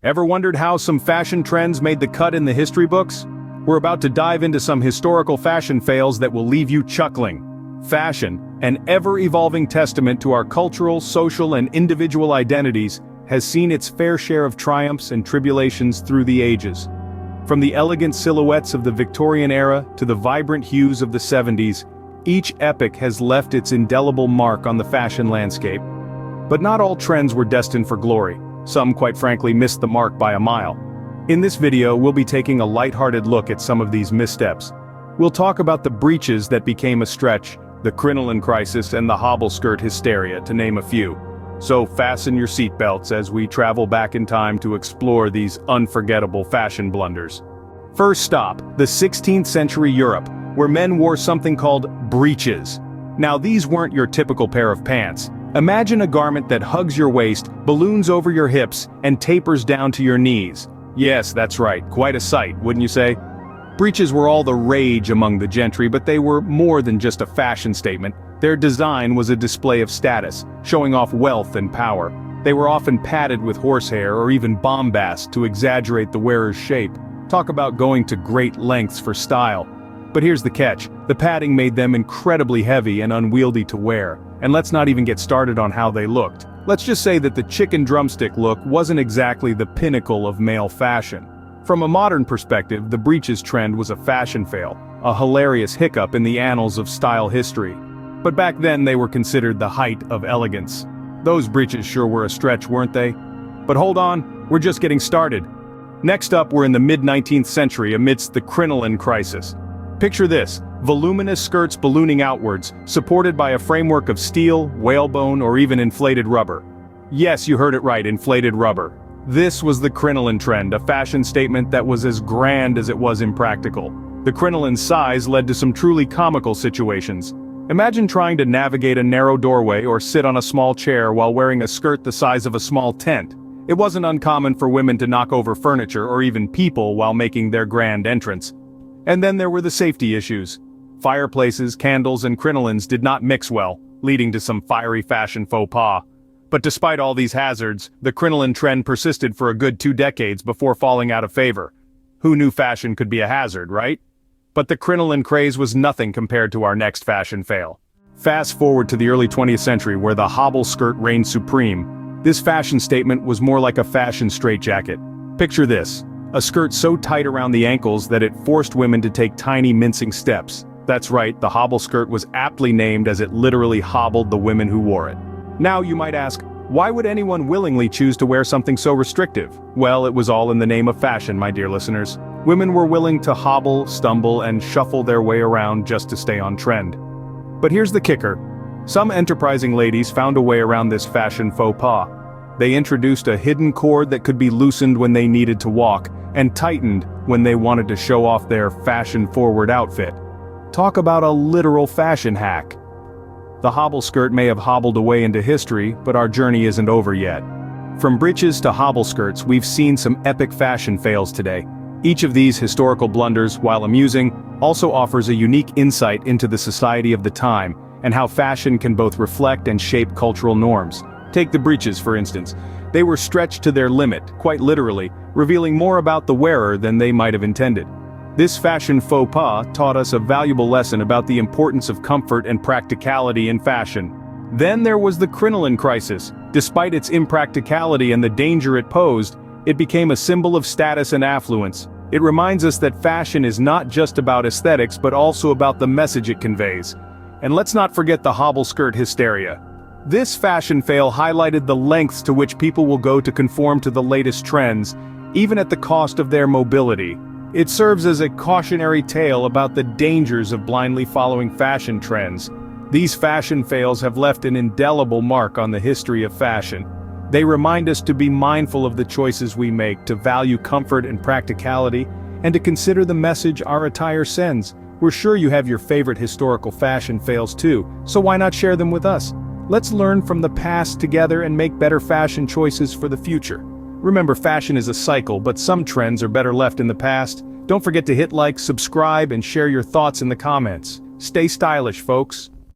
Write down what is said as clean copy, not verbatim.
Ever wondered how some fashion trends made the cut in the history books? We're about to dive into some historical fashion fails that will leave you chuckling. Fashion, an ever-evolving testament to our cultural, social, and individual identities, has seen its fair share of triumphs and tribulations through the ages. From the elegant silhouettes of the Victorian era to the vibrant hues of the 70s, each epoch has left its indelible mark on the fashion landscape. But not all trends were destined for glory. Some, quite frankly, missed the mark by a mile. In this video, we'll be taking a lighthearted look at some of these missteps. We'll talk about the breeches that became a stretch, the crinoline crisis, and the hobble skirt hysteria, to name a few. So fasten your seatbelts as we travel back in time to explore these unforgettable fashion blunders. First stop, the 16th century Europe, where men wore something called breeches. Now these weren't your typical pair of pants. Imagine a garment that hugs your waist, balloons over your hips, and tapers down to your knees. Yes, that's right, quite a sight, wouldn't you say? Breeches were all the rage among the gentry, but they were more than just a fashion statement. Their design was a display of status, showing off wealth and power. They were often padded with horsehair or even bombast to exaggerate the wearer's shape. Talk about going to great lengths for style. But here's the catch, the padding made them incredibly heavy and unwieldy to wear. And let's not even get started on how they looked. Let's just say that the chicken drumstick look wasn't exactly the pinnacle of male fashion. From a modern perspective, the breeches trend was a fashion fail, a hilarious hiccup in the annals of style history. But back then they were considered the height of elegance. Those breeches sure were a stretch, weren't they? But hold on, we're just getting started. Next up, we're in the mid-19th century amidst the crinoline crisis. Picture this, voluminous skirts ballooning outwards, supported by a framework of steel, whalebone, or even inflated rubber. Yes, you heard it right, inflated rubber. This was the crinoline trend, a fashion statement that was as grand as it was impractical. The crinoline's size led to some truly comical situations. Imagine trying to navigate a narrow doorway or sit on a small chair while wearing a skirt the size of a small tent. It wasn't uncommon for women to knock over furniture or even people while making their grand entrance. And then there were the safety issues. Fireplaces, candles, and crinolines did not mix well, leading to some fiery fashion faux pas. But despite all these hazards, the crinoline trend persisted for a good 2 decades before falling out of favor. Who knew fashion could be a hazard, right? But the crinoline craze was nothing compared to our next fashion fail. Fast forward to the early 20th century where the hobble skirt reigned supreme. This fashion statement was more like a fashion straitjacket. Picture this, a skirt so tight around the ankles that it forced women to take tiny mincing steps. That's right, the hobble skirt was aptly named as it literally hobbled the women who wore it. Now you might ask, why would anyone willingly choose to wear something so restrictive? Well, it was all in the name of fashion, my dear listeners. Women were willing to hobble, stumble, and shuffle their way around just to stay on trend. But here's the kicker. Some enterprising ladies found a way around this fashion faux pas. They introduced a hidden cord that could be loosened when they needed to walk, and tightened when they wanted to show off their fashion-forward outfit. Talk about a literal fashion hack. The hobble skirt may have hobbled away into history, but our journey isn't over yet. From breeches to hobble skirts, we've seen some epic fashion fails today. Each of these historical blunders, while amusing, also offers a unique insight into the society of the time, and how fashion can both reflect and shape cultural norms. Take the breeches, for instance. They were stretched to their limit, quite literally, revealing more about the wearer than they might have intended. This fashion faux pas taught us a valuable lesson about the importance of comfort and practicality in fashion. Then there was the crinoline crisis. Despite its impracticality and the danger it posed, it became a symbol of status and affluence. It reminds us that fashion is not just about aesthetics but also about the message it conveys. And let's not forget the hobble skirt hysteria. This fashion fail highlighted the lengths to which people will go to conform to the latest trends, even at the cost of their mobility. It serves as a cautionary tale about the dangers of blindly following fashion trends. These fashion fails have left an indelible mark on the history of fashion. They remind us to be mindful of the choices we make, to value comfort and practicality, and to consider the message our attire sends. We're sure you have your favorite historical fashion fails too, so why not share them with us? Let's learn from the past together and make better fashion choices for the future. Remember, fashion is a cycle, but some trends are better left in the past. Don't forget to hit like, subscribe, and share your thoughts in the comments. Stay stylish, folks.